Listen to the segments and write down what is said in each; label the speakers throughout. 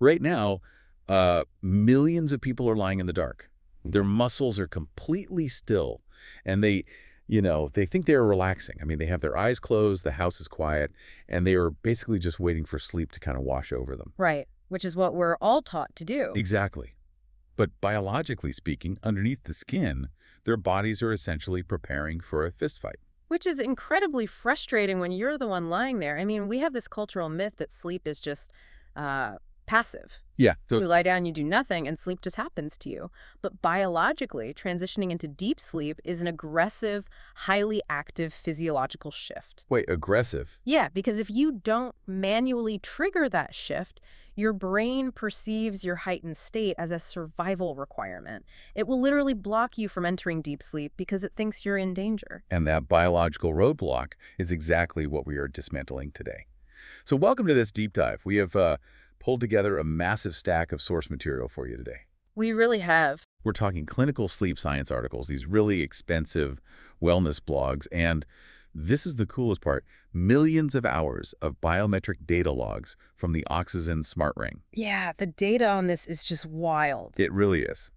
Speaker 1: Right now, millions of people are lying in the dark. Their muscles are completely still, and they think they're relaxing. I mean, they have their eyes closed, the house is quiet, and they are basically just waiting for sleep to kind of wash over them.
Speaker 2: Right, which is what we're all taught to do.
Speaker 1: Exactly. But biologically speaking, underneath the skin, their bodies are essentially preparing for a fistfight.
Speaker 2: Which is incredibly frustrating when you're the one lying there. I mean, we have this cultural myth that sleep is just passive.
Speaker 1: Yeah. So
Speaker 2: You lie down, you do nothing, and sleep just happens to you. But biologically, transitioning into deep sleep is an aggressive, highly active physiological shift.
Speaker 1: wait, aggressive.
Speaker 2: Yeah, because if you don't manually trigger that shift, your brain perceives your heightened state as a survival requirement. It will literally block you from entering deep sleep because it thinks you're in danger.
Speaker 1: And that biological roadblock is exactly what we are dismantling today. So welcome to this deep dive. We have pulled together a massive stack of source material for you today.
Speaker 2: We really have.
Speaker 1: We're talking clinical sleep science articles, these really expensive wellness blogs, and this is the coolest part, millions of hours of biometric data logs from the OXYZEN Smart Ring.
Speaker 2: Yeah, the data on this is just wild.
Speaker 1: It really is.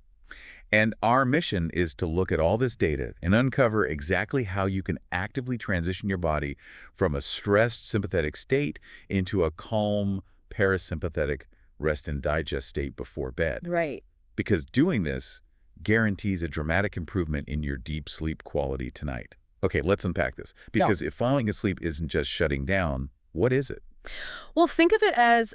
Speaker 1: And our mission is to look at all this data and uncover exactly how you can actively transition your body from a stressed sympathetic state into a calm parasympathetic rest and digest state before bed.
Speaker 2: Right.
Speaker 1: Because doing this guarantees a dramatic improvement in your deep sleep quality tonight. Okay, let's unpack this. Because if falling asleep isn't just shutting down, what is it?
Speaker 2: Well, think of it as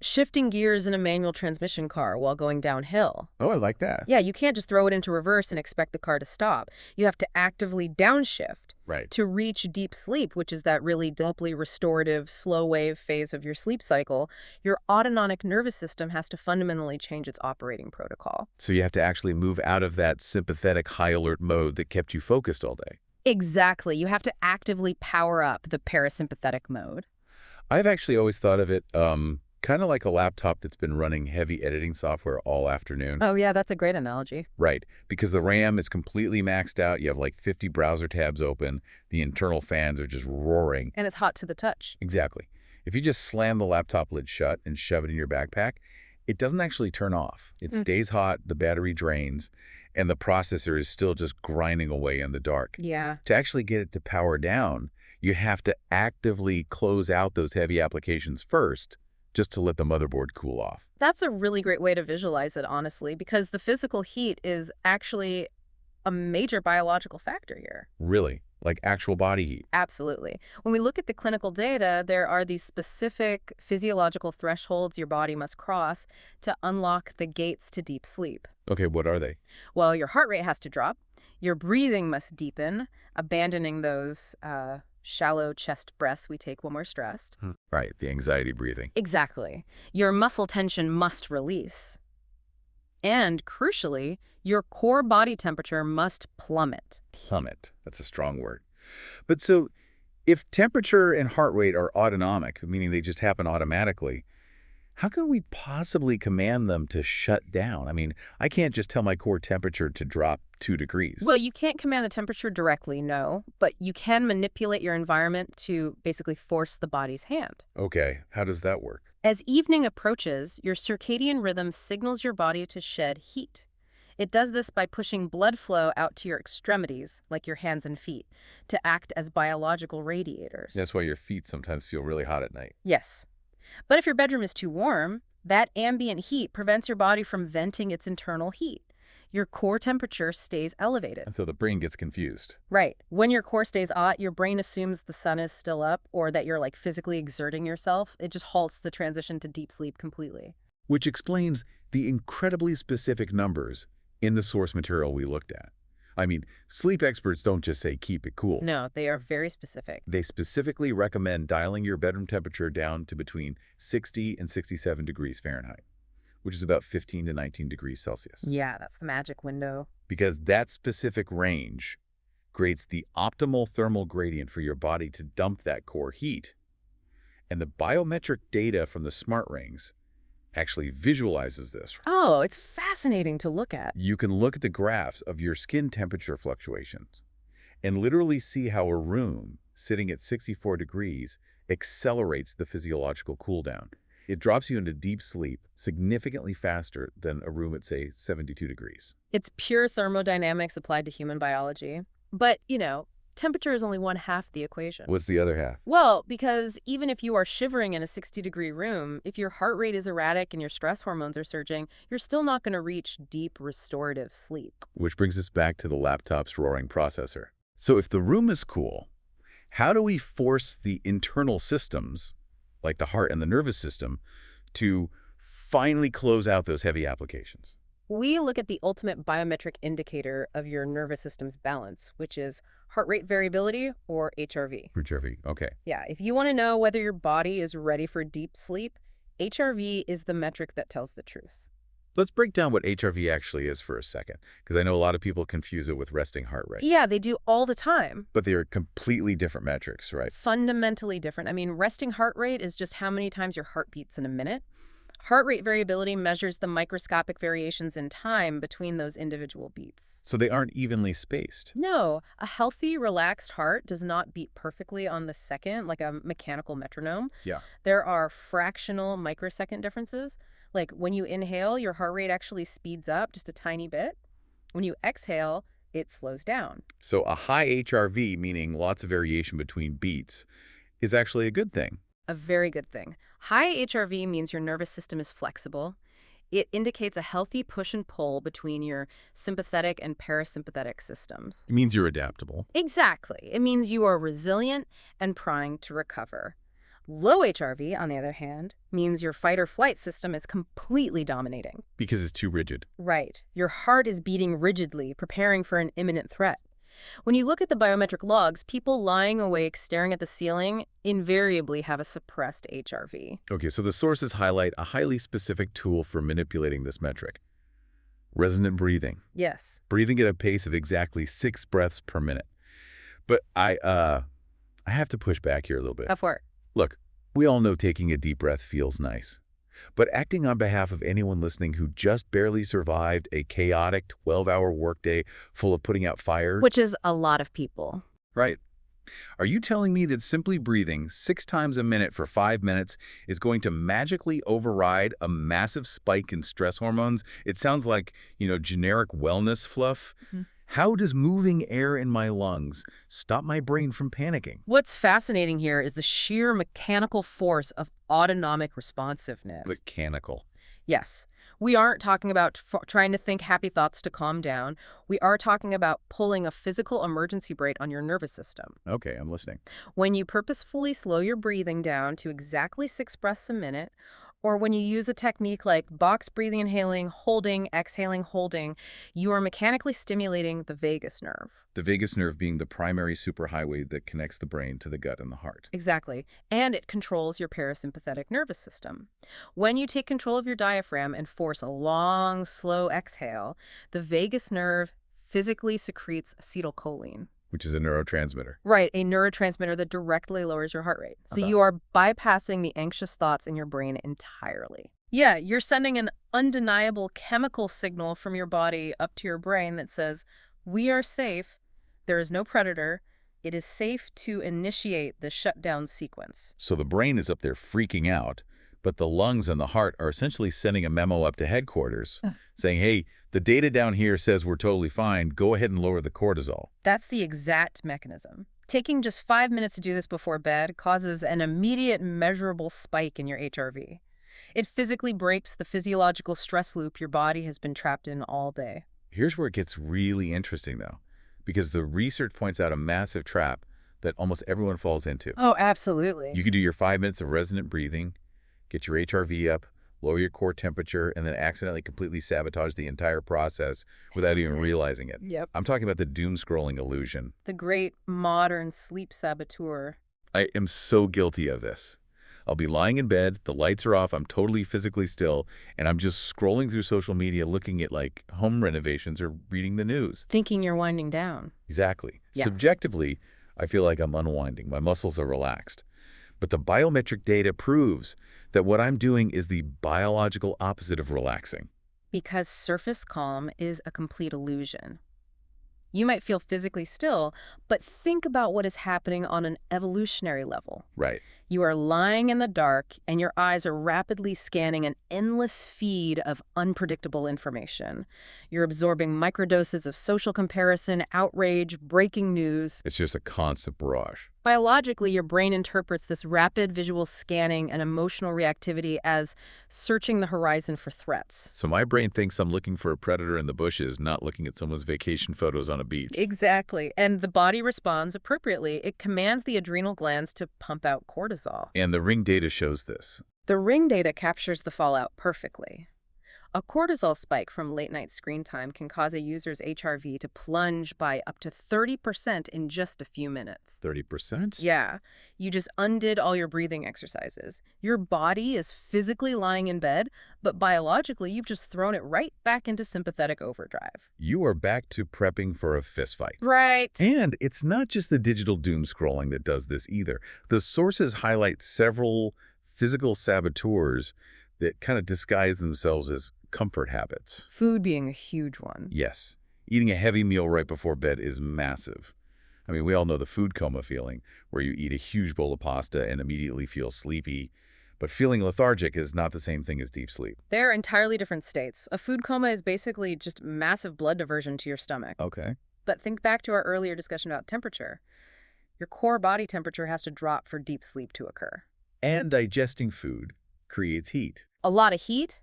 Speaker 2: shifting gears in a manual transmission car while going downhill.
Speaker 1: Oh, I like that.
Speaker 2: Yeah, you can't just throw it into reverse and expect the car to stop. You have to actively downshift
Speaker 1: Right.
Speaker 2: to reach deep sleep, which is that really deeply restorative, slow wave phase of your sleep cycle. Your autonomic nervous system has to fundamentally change its operating protocol.
Speaker 1: So you have to actually move out of that sympathetic high alert mode that kept you focused all day.
Speaker 2: Exactly. You have to actively power up the parasympathetic mode.
Speaker 1: I've actually always thought of it kind of like a laptop that's been running heavy editing software all afternoon.
Speaker 2: Oh, yeah, that's a great analogy.
Speaker 1: Right, because the RAM is completely maxed out. You have like 50 browser tabs open. The internal fans are just roaring.
Speaker 2: And it's hot to the touch.
Speaker 1: Exactly. If you just slam the laptop lid shut and shove it in your backpack, it doesn't actually turn off. It stays hot, the battery drains, and the processor is still just grinding away in the dark.
Speaker 2: Yeah.
Speaker 1: To actually get it to power down, you have to actively close out those heavy applications first, just to let the motherboard cool off.
Speaker 2: That's a really great way to visualize it, honestly, because the physical heat is actually a major biological factor here.
Speaker 1: Really, like actual body heat.
Speaker 2: Absolutely. When we look at the clinical data, there are these specific physiological thresholds your body must cross to unlock the gates to deep sleep.
Speaker 1: Okay, what are they?
Speaker 2: Well, your heart rate has to drop, your breathing must deepen, abandoning those shallow chest breaths we take when we're stressed.
Speaker 1: Right, the anxiety breathing.
Speaker 2: Exactly. Your muscle tension must release. And, crucially, your core body temperature must plummet.
Speaker 1: Plummet. That's a strong word. But so, if temperature and heart rate are autonomic, meaning they just happen automatically, how can we possibly command them to shut down? I mean, I can't just tell my core temperature to drop 2 degrees.
Speaker 2: Well, you can't command the temperature directly, no, but you can manipulate your environment to basically force the body's hand.
Speaker 1: Okay, how does that work?
Speaker 2: As evening approaches, your circadian rhythm signals your body to shed heat. It does this by pushing blood flow out to your extremities, like your hands and feet, to act as biological radiators.
Speaker 1: That's why your feet sometimes feel really hot at night.
Speaker 2: Yes. But if your bedroom is too warm, that ambient heat prevents your body from venting its internal heat. Your core temperature stays elevated.
Speaker 1: And so the brain gets confused.
Speaker 2: Right. When your core stays hot, your brain assumes the sun is still up or that you're like physically exerting yourself. It just halts the transition to deep sleep completely.
Speaker 1: Which explains the incredibly specific numbers in the source material we looked at. I mean, sleep experts don't just say keep it cool.
Speaker 2: No, they are very specific.
Speaker 1: They specifically recommend dialing your bedroom temperature down to between 60 and 67 degrees Fahrenheit, which is about 15 to 19 degrees Celsius.
Speaker 2: Yeah, that's the magic window.
Speaker 1: Because that specific range creates the optimal thermal gradient for your body to dump that core heat. And the biometric data from the smart rings actually visualizes this.
Speaker 2: Oh, it's fascinating to look at.
Speaker 1: You can look at the graphs of your skin temperature fluctuations and literally see how a room sitting at 64 degrees accelerates the physiological cooldown. It drops you into deep sleep significantly faster than a room at, say, 72 degrees.
Speaker 2: It's pure thermodynamics applied to human biology. But, temperature is only one half the equation.
Speaker 1: What's the other half?
Speaker 2: Well, because even if you are shivering in a 60-degree room, if your heart rate is erratic and your stress hormones are surging, you're still not going to reach deep restorative sleep.
Speaker 1: Which brings us back to the laptop's roaring processor. So if the room is cool, how do we force the internal systems, like the heart and the nervous system, to finally close out those heavy applications?
Speaker 2: We look at the ultimate biometric indicator of your nervous system's balance, which is heart rate variability, or HRV.
Speaker 1: HRV, okay.
Speaker 2: Yeah, if you want to know whether your body is ready for deep sleep, HRV is the metric that tells the truth.
Speaker 1: Let's break down what HRV actually is for a second, because I know a lot of people confuse it with resting heart rate.
Speaker 2: Yeah, they do all the time.
Speaker 1: But they are completely different metrics, right?
Speaker 2: Fundamentally different. I mean, resting heart rate is just how many times your heart beats in a minute. Heart rate variability measures the microscopic variations in time between those individual beats.
Speaker 1: So they aren't evenly spaced.
Speaker 2: No, a healthy, relaxed heart does not beat perfectly on the second like a mechanical metronome.
Speaker 1: Yeah.
Speaker 2: There are fractional microsecond differences. Like when you inhale, your heart rate actually speeds up just a tiny bit. When you exhale, it slows down.
Speaker 1: So a high HRV, meaning lots of variation between beats, is actually a good thing.
Speaker 2: A very good thing. High HRV means your nervous system is flexible. It indicates a healthy push and pull between your sympathetic and parasympathetic systems.
Speaker 1: It means you're adaptable.
Speaker 2: Exactly. It means you are resilient and primed to recover. Low HRV, on the other hand, means your fight or flight system is completely dominating.
Speaker 1: Because it's too rigid.
Speaker 2: Right. Your heart is beating rigidly, preparing for an imminent threat. When you look at the biometric logs, people lying awake staring at the ceiling invariably have a suppressed HRV.
Speaker 1: Okay, so the sources highlight a highly specific tool for manipulating this metric. Resonant breathing.
Speaker 2: Yes.
Speaker 1: Breathing at a pace of exactly 6 breaths per minute. But I have to push back here a little bit.
Speaker 2: Go for it.
Speaker 1: Look, we all know taking a deep breath feels nice. But acting on behalf of anyone listening who just barely survived a chaotic 12-hour workday full of putting out fires...
Speaker 2: Which is a lot of people.
Speaker 1: Right. Are you telling me that simply breathing 6 times a minute for 5 minutes is going to magically override a massive spike in stress hormones? It sounds like, generic wellness fluff.
Speaker 2: Mm-hmm.
Speaker 1: How does moving air in my lungs stop my brain from panicking?
Speaker 2: What's fascinating here is the sheer mechanical force of autonomic responsiveness.
Speaker 1: Mechanical.
Speaker 2: Yes. We aren't talking about trying to think happy thoughts to calm down. We are talking about pulling a physical emergency brake on your nervous system.
Speaker 1: Okay, I'm listening.
Speaker 2: When you purposefully slow your breathing down to exactly 6 breaths a minute, or when you use a technique like box breathing, inhaling, holding, exhaling, holding, you are mechanically stimulating the vagus nerve.
Speaker 1: The vagus nerve being the primary superhighway that connects the brain to the gut and the heart.
Speaker 2: Exactly. And it controls your parasympathetic nervous system. When you take control of your diaphragm and force a long, slow exhale, the vagus nerve physically secretes acetylcholine.
Speaker 1: Which is a neurotransmitter.
Speaker 2: Right, a neurotransmitter that directly lowers your heart rate. So you are bypassing the anxious thoughts in your brain entirely. Yeah, you're sending an undeniable chemical signal from your body up to your brain that says, we are safe, there is no predator, it is safe to initiate the shutdown sequence.
Speaker 1: So the brain is up there freaking out, but the lungs and the heart are essentially sending a memo up to headquarters saying, hey, the data down here says we're totally fine. Go ahead and lower the cortisol.
Speaker 2: That's the exact mechanism. Taking just 5 minutes to do this before bed causes an immediate measurable spike in your HRV. It physically breaks the physiological stress loop your body has been trapped in all day.
Speaker 1: Here's where it gets really interesting, though, because the research points out a massive trap that almost everyone falls into.
Speaker 2: Oh, absolutely.
Speaker 1: You can do your 5 minutes of resonant breathing, get your HRV up, lower your core temperature, and then accidentally completely sabotage the entire process without even realizing it.
Speaker 2: Yep.
Speaker 1: I'm talking about the doom-scrolling illusion.
Speaker 2: The great modern sleep saboteur.
Speaker 1: I am so guilty of this. I'll be lying in bed, the lights are off, I'm totally physically still, and I'm just scrolling through social media looking at home renovations or reading the news.
Speaker 2: Thinking you're winding down.
Speaker 1: Exactly.
Speaker 2: Yeah.
Speaker 1: Subjectively, I feel like I'm unwinding. My muscles are relaxed. But the biometric data proves that what I'm doing is the biological opposite of relaxing.
Speaker 2: Because surface calm is a complete illusion. You might feel physically still, but think about what is happening on an evolutionary level.
Speaker 1: Right.
Speaker 2: You are lying in the dark, and your eyes are rapidly scanning an endless feed of unpredictable information. You're absorbing microdoses of social comparison, outrage, breaking news.
Speaker 1: It's just a constant barrage.
Speaker 2: Biologically, your brain interprets this rapid visual scanning and emotional reactivity as searching the horizon for threats.
Speaker 1: So my brain thinks I'm looking for a predator in the bushes, not looking at someone's vacation photos on a beach.
Speaker 2: Exactly. And the body responds appropriately. It commands the adrenal glands to pump out cortisol.
Speaker 1: And the Ring data shows this.
Speaker 2: The Ring data captures the fallout perfectly. A cortisol spike from late-night screen time can cause a user's HRV to plunge by up to 30% in just a few minutes.
Speaker 1: 30%?
Speaker 2: Yeah, you just undid all your breathing exercises. Your body is physically lying in bed, but biologically you've just thrown it right back into sympathetic overdrive.
Speaker 1: You are back to prepping for a fistfight.
Speaker 2: Right.
Speaker 1: And it's not just the digital doom scrolling that does this either. The sources highlight several physical saboteurs that kind of disguise themselves as comfort habits.
Speaker 2: Food being a huge one.
Speaker 1: Yes. Eating a heavy meal right before bed is massive. I mean, we all know the food coma feeling, where you eat a huge bowl of pasta and immediately feel sleepy. But feeling lethargic is not the same thing as deep sleep.
Speaker 2: They're entirely different states. A food coma is basically just massive blood diversion to your stomach.
Speaker 1: Okay.
Speaker 2: But think back to our earlier discussion about temperature. Your core body temperature has to drop for deep sleep to occur.
Speaker 1: And digesting food creates heat.
Speaker 2: A lot of heat?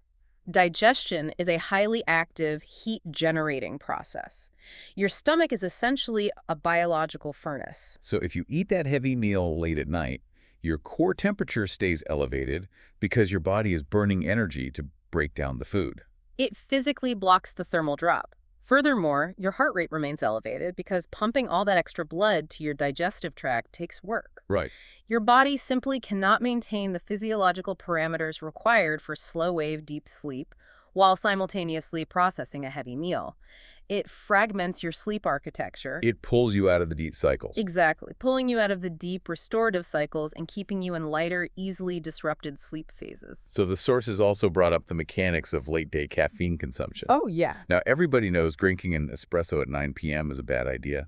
Speaker 2: Digestion is a highly active heat-generating process. Your stomach is essentially a biological furnace.
Speaker 1: So if you eat that heavy meal late at night, your core temperature stays elevated because your body is burning energy to break down the food.
Speaker 2: It physically blocks the thermal drop. Furthermore, your heart rate remains elevated because pumping all that extra blood to your digestive tract takes work.
Speaker 1: Right.
Speaker 2: Your body simply cannot maintain the physiological parameters required for slow-wave deep sleep while simultaneously processing a heavy meal. It fragments your sleep architecture.
Speaker 1: It pulls you out of the deep cycles.
Speaker 2: Exactly, pulling you out of the deep restorative cycles and keeping you in lighter, easily disrupted sleep phases.
Speaker 1: So the sources also brought up the mechanics of late-day caffeine consumption.
Speaker 2: Oh, yeah.
Speaker 1: Now, everybody knows drinking an espresso at 9 p.m. is a bad idea.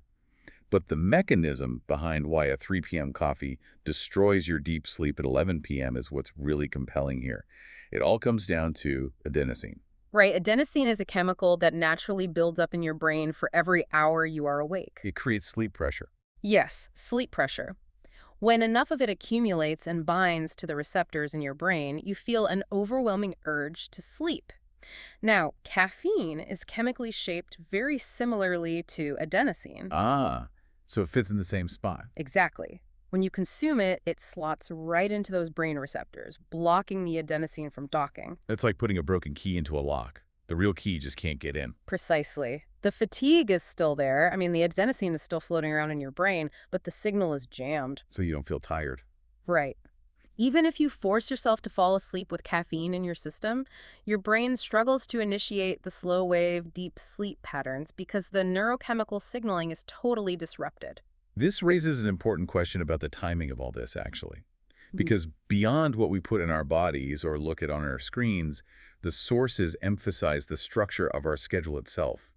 Speaker 1: But the mechanism behind why a 3 p.m. coffee destroys your deep sleep at 11 p.m. is what's really compelling here. It all comes down to adenosine.
Speaker 2: Right, adenosine is a chemical that naturally builds up in your brain for every hour you are awake.
Speaker 1: It creates sleep pressure.
Speaker 2: Yes, sleep pressure. When enough of it accumulates and binds to the receptors in your brain, you feel an overwhelming urge to sleep. Now, caffeine is chemically shaped very similarly to adenosine.
Speaker 1: Ah, so it fits in the same spot.
Speaker 2: Exactly. When you consume it, it slots right into those brain receptors, blocking the adenosine from docking.
Speaker 1: It's like putting a broken key into a lock. The real key just can't get in.
Speaker 2: Precisely. The fatigue is still there. I mean, the adenosine is still floating around in your brain, but the signal is jammed.
Speaker 1: So you don't feel tired.
Speaker 2: Right. Even if you force yourself to fall asleep with caffeine in your system, your brain struggles to initiate the slow-wave, deep sleep patterns because the neurochemical signaling is totally disrupted.
Speaker 1: This raises an important question about the timing of all this, actually. Because beyond what we put in our bodies or look at on our screens, the sources emphasize the structure of our schedule itself.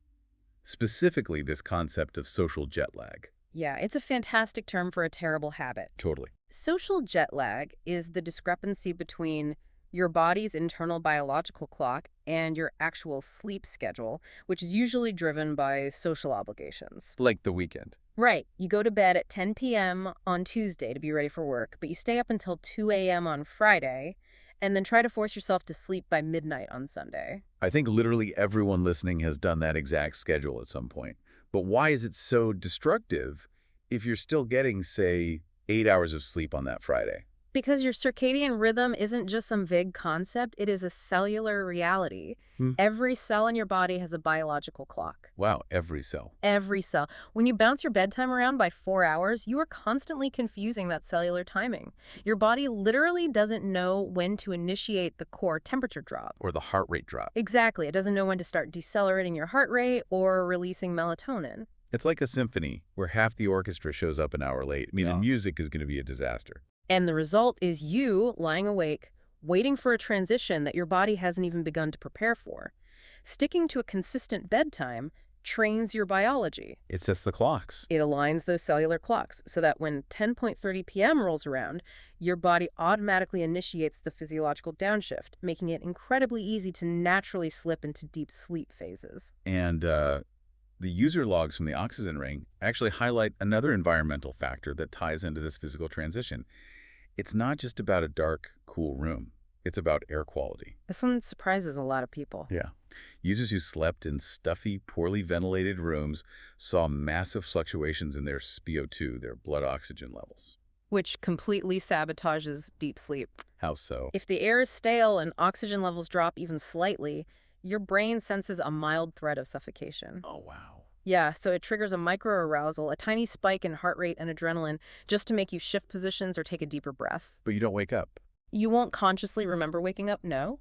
Speaker 1: Specifically, this concept of social jet lag.
Speaker 2: Yeah, it's a fantastic term for a terrible habit.
Speaker 1: Totally.
Speaker 2: Social jet lag is the discrepancy between your body's internal biological clock and your actual sleep schedule, which is usually driven by social obligations.
Speaker 1: Like the weekend.
Speaker 2: Right. You go to bed at 10 p.m. on Tuesday to be ready for work, but you stay up until 2 a.m. on Friday, and then try to force yourself to sleep by midnight on Sunday.
Speaker 1: I think literally everyone listening has done that exact schedule at some point. But why is it so destructive if you're still getting, say, 8 hours of sleep on that Friday?
Speaker 2: Because your circadian rhythm isn't just some vague concept, it is a cellular reality. Every cell in your body has a biological clock.
Speaker 1: Wow, every cell.
Speaker 2: Every cell. When you bounce your bedtime around by 4 hours, you are constantly confusing that cellular timing. Your body literally doesn't know when to initiate the core temperature drop.
Speaker 1: Or the heart rate drop.
Speaker 2: Exactly. It doesn't know when to start decelerating your heart rate or releasing melatonin.
Speaker 1: It's like a symphony where half the orchestra shows up an hour late. I mean, the music is going to be a disaster.
Speaker 2: And the result is you lying awake, waiting for a transition that your body hasn't even begun to prepare for. Sticking to a consistent bedtime trains your biology.
Speaker 1: It sets the clocks.
Speaker 2: It aligns those cellular clocks so that when 10:30 p.m. rolls around, your body automatically initiates the physiological downshift, making it incredibly easy to naturally slip into deep sleep phases.
Speaker 1: And the user logs from the OXYZEN Ring actually highlight another environmental factor that ties into this physical transition. It's not just about a dark, cool room. It's about air quality.
Speaker 2: This one surprises a lot of people.
Speaker 1: Yeah. Users who slept in stuffy, poorly ventilated rooms saw massive fluctuations in their SpO₂, their blood oxygen levels.
Speaker 2: Which completely sabotages deep sleep.
Speaker 1: How so?
Speaker 2: If the air is stale and oxygen levels drop even slightly, your brain senses a mild threat of suffocation.
Speaker 1: Oh, wow.
Speaker 2: Yeah, so it triggers a microarousal, a tiny spike in heart rate and adrenaline, just to make you shift positions or take a deeper breath.
Speaker 1: But you don't wake up.
Speaker 2: You won't consciously remember waking up, no.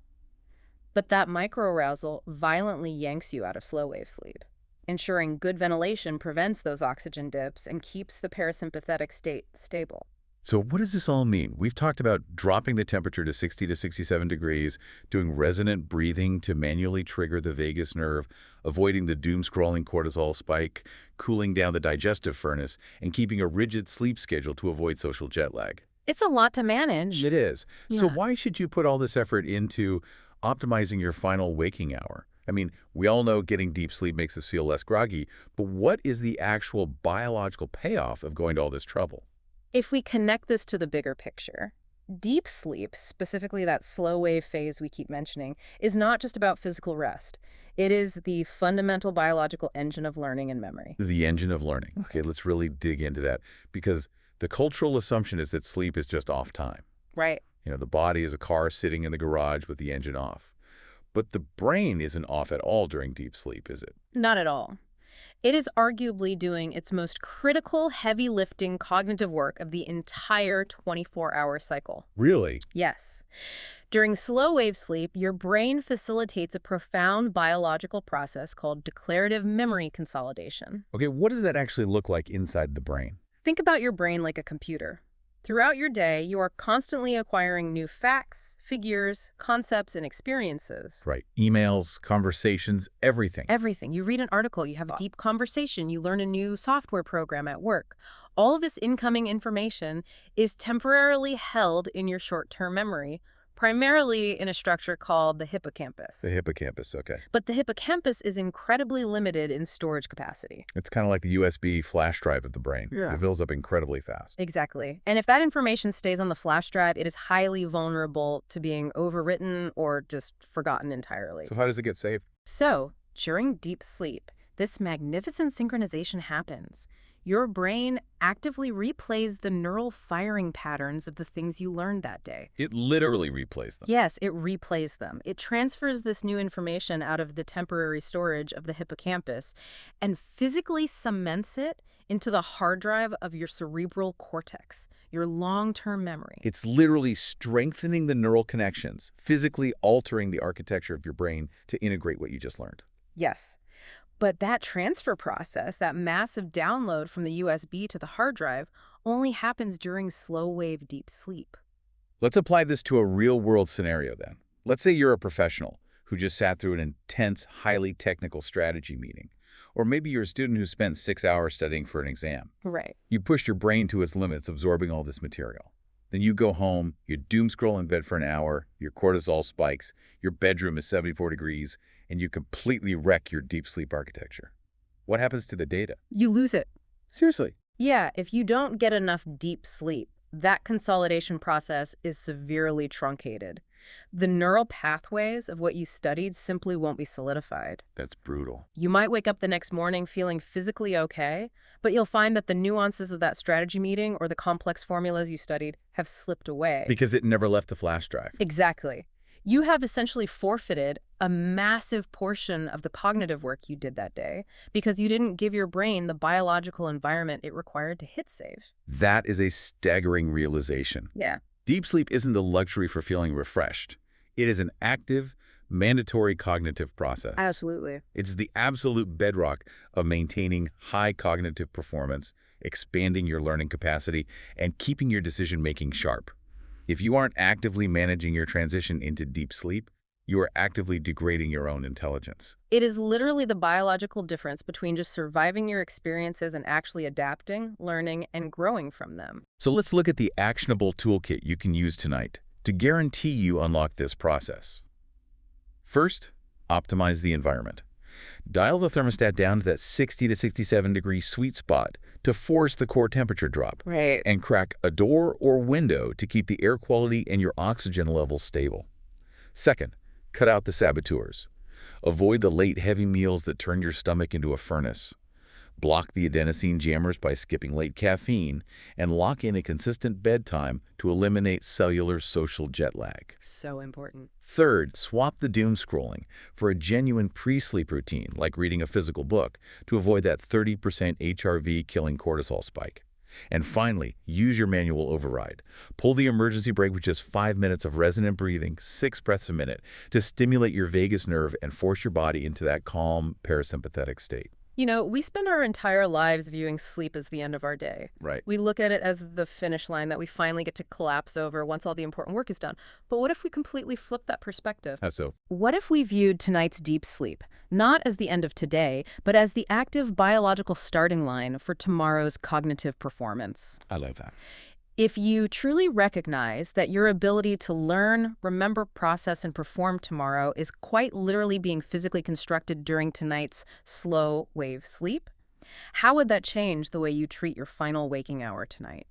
Speaker 2: But that microarousal violently yanks you out of slow-wave sleep. Ensuring good ventilation prevents those oxygen dips and keeps the parasympathetic state stable.
Speaker 1: So what does this all mean? We've talked about dropping the temperature to 60 to 67 degrees, doing resonant breathing to manually trigger the vagus nerve, avoiding the doom-scrolling cortisol spike, cooling down the digestive furnace, and keeping a rigid sleep schedule to avoid social jet lag.
Speaker 2: It's a lot to manage.
Speaker 1: It is. So
Speaker 2: Yeah.
Speaker 1: why should you put all this effort into optimizing your final waking hour? I mean, we all know getting deep sleep makes us feel less groggy, but what is the actual biological payoff of going to all this trouble?
Speaker 2: If we connect this to the bigger picture, deep sleep, specifically that slow wave phase we keep mentioning, is not just about physical rest. It is the fundamental biological engine of learning and memory.
Speaker 1: The engine of learning. Okay, let's really dig into that, because the cultural assumption is that sleep is just off time.
Speaker 2: Right.
Speaker 1: You know, the body is a car sitting in the garage with the engine off. But the brain isn't off at all during deep sleep, is it?
Speaker 2: Not at all. It is arguably doing its most critical, heavy-lifting cognitive work of the entire 24-hour cycle.
Speaker 1: Really?
Speaker 2: Yes. During slow-wave sleep, your brain facilitates a profound biological process called declarative memory consolidation.
Speaker 1: Okay, what does that actually look like inside the brain?
Speaker 2: Think about your brain like a computer. Throughout your day, you are constantly acquiring new facts, figures, concepts, and experiences.
Speaker 1: Right. Emails, conversations, everything.
Speaker 2: Everything. You read an article, you have a deep conversation, you learn a new software program at work. All of this incoming information is temporarily held in your short-term memory, primarily in a structure called the hippocampus.
Speaker 1: The hippocampus, okay.
Speaker 2: But the hippocampus is incredibly limited in storage capacity.
Speaker 1: It's kind of like the USB flash drive of the brain.
Speaker 2: Yeah.
Speaker 1: It fills up incredibly fast.
Speaker 2: Exactly. And if that information stays on the flash drive, it is highly vulnerable to being overwritten or just forgotten entirely.
Speaker 1: So how does it get saved?
Speaker 2: So, during deep sleep, this magnificent synchronization happens. Your brain actively replays the neural firing patterns of the things you learned that day.
Speaker 1: It literally replays them.
Speaker 2: Yes, it replays them. It transfers this new information out of the temporary storage of the hippocampus and physically cements it into the hard drive of your cerebral cortex, your long-term memory.
Speaker 1: It's literally strengthening the neural connections, physically altering the architecture of your brain to integrate what you just learned.
Speaker 2: Yes. But that transfer process, that massive download from the USB to the hard drive, only happens during slow-wave deep sleep.
Speaker 1: Let's apply this to a real-world scenario then. Let's say you're a professional who just sat through an intense, highly technical strategy meeting. Or maybe you're a student who spent 6 hours studying for an exam.
Speaker 2: Right.
Speaker 1: You pushed your brain to its limits, absorbing all this material. Then you go home, you doom scroll in bed for an hour, your cortisol spikes, your bedroom is 74 degrees, and you completely wreck your deep sleep architecture. What happens to the data?
Speaker 2: You lose it.
Speaker 1: Seriously.
Speaker 2: Yeah, if you don't get enough deep sleep, that consolidation process is severely truncated. The neural pathways of what you studied simply won't be solidified.
Speaker 1: That's brutal.
Speaker 2: You might wake up the next morning feeling physically okay, but you'll find that the nuances of that strategy meeting or the complex formulas you studied have slipped away.
Speaker 1: Because it never left the flash drive.
Speaker 2: Exactly. You have essentially forfeited a massive portion of the cognitive work you did that day because you didn't give your brain the biological environment it required to hit save.
Speaker 1: That is a staggering realization.
Speaker 2: Yeah.
Speaker 1: Deep sleep isn't the luxury for feeling refreshed. It is an active, mandatory cognitive process.
Speaker 2: Absolutely.
Speaker 1: It's the absolute bedrock of maintaining high cognitive performance, expanding your learning capacity, and keeping your decision-making sharp. If you aren't actively managing your transition into deep sleep, You are actively degrading your own intelligence.
Speaker 2: It is literally the biological difference between just surviving your experiences and actually adapting, learning, and growing from them.
Speaker 1: So let's look at the actionable toolkit you can use tonight to guarantee you unlock this process. First, optimize the environment. Dial the thermostat down to that 60 to 67 degree sweet spot to force the core temperature drop.
Speaker 2: Right.
Speaker 1: And crack a door or window to keep the air quality and your oxygen levels stable. Second, cut out the saboteurs. Avoid the late heavy meals that turn your stomach into a furnace. Block the adenosine jammers by skipping late caffeine, and lock in a consistent bedtime to eliminate cellular social jet lag.
Speaker 2: So important.
Speaker 1: Third, swap the doom scrolling for a genuine pre-sleep routine, like reading a physical book, to avoid that 30% HRV killing cortisol spike. And finally, use your manual override. Pull the emergency brake with just 5 minutes of resonant breathing, 6 breaths a minute, to stimulate your vagus nerve and force your body into that calm, parasympathetic state.
Speaker 2: You know, we spend our entire lives viewing sleep as the end of our day.
Speaker 1: Right.
Speaker 2: We look at it as the finish line that we finally get to collapse over once all the important work is done. But what if we completely flip that perspective?
Speaker 1: How so?
Speaker 2: What if we viewed tonight's deep sleep not as the end of today, but as the active biological starting line for tomorrow's cognitive performance?
Speaker 1: I love that.
Speaker 2: If you truly recognize that your ability to learn, remember, process, and perform tomorrow is quite literally being physically constructed during tonight's slow wave sleep, how would that change the way you treat your final waking hour tonight?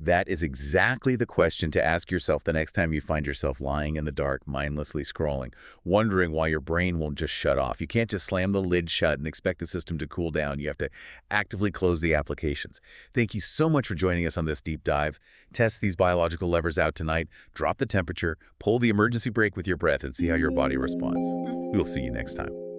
Speaker 1: That is exactly the question to ask yourself the next time you find yourself lying in the dark, mindlessly scrolling, wondering why your brain won't just shut off. You can't just slam the lid shut and expect the system to cool down. You have to actively close the applications. Thank you so much for joining us on this deep dive. Test these biological levers out tonight. Drop the temperature, pull the emergency brake with your breath, and see how your body responds. We'll see you next time.